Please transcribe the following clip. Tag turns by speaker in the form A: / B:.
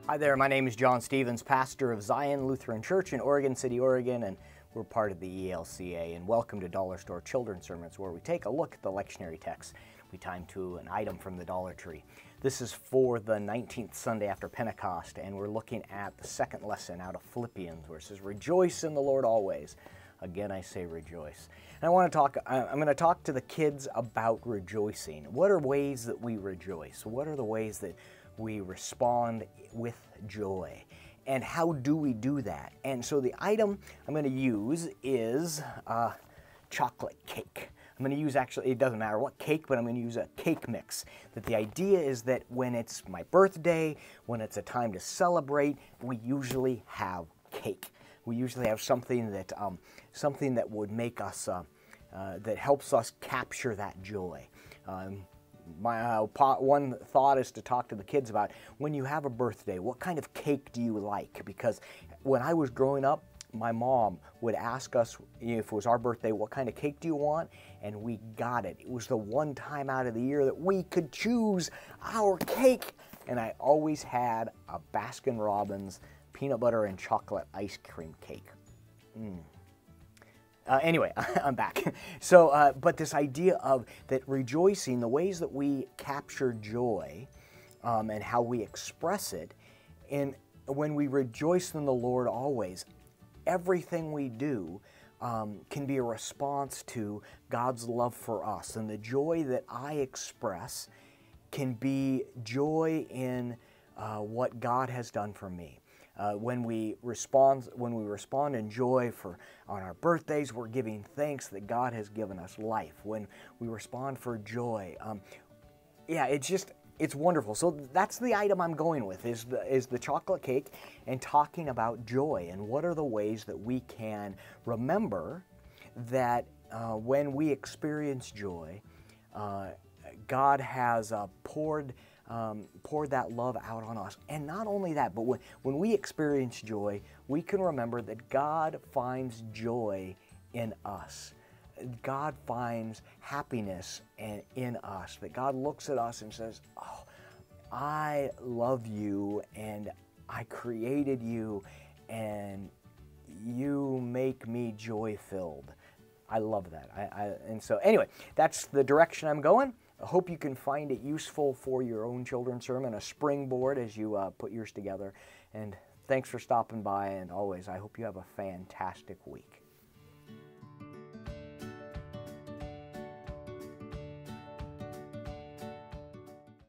A: Hi there, my name is John Stevens, pastor of Zion Lutheran Church in Oregon City, Oregon, and we're part of the ELCA. And welcome to Dollar Store Children's Sermons, where we take a look at the lectionary text. We time to an item from the Dollar Tree. This is for the 19th Sunday after Pentecost, and we're looking at the second lesson out of Philippians, where it says, "Rejoice in the Lord always." Again, I say rejoice. And I'm going to talk to the kids about rejoicing. What are ways that we rejoice? What are the ways that we respond with joy? And how do we do that? And so the item I'm going to use is chocolate cake. I'm going to use, actually, it doesn't matter what cake, but I'm going to use a cake mix. That the idea is that when it's my birthday, when it's a time to celebrate, we usually have cake. We usually have something that would make us, that helps us capture that joy. One thought is to talk to the kids about when you have a birthday, what kind of cake do you like? Because when I was growing up, my mom would ask us if it was our birthday, what kind of cake do you want? And we got it. It was the one time out of the year that we could choose our cake. And I always had a Baskin-Robbins peanut butter and chocolate ice cream cake. Anyway, I'm back. So, but this idea of that rejoicing, the ways that we capture joy and how we express it, and when we rejoice in the Lord always, everything we do can be a response to God's love for us. And the joy that I express can be joy in what God has done for me. When we respond in joy on our birthdays, we're giving thanks that God has given us life. When we respond for joy, it's wonderful. So that's the item I'm going with, is the chocolate cake, and talking about joy and what are the ways that we can remember that when we experience joy, God has poured that love out on us. And not only that, but when we experience joy, we can remember that God finds joy in us. God finds happiness in us, that God looks at us and says, "Oh, I love you, and I created you, and you make me joy-filled." I love that. And so anyway, that's the direction I'm going. I hope you can find it useful for your own children's sermon, a springboard as you put yours together. And thanks for stopping by, and always, I hope you have a fantastic week.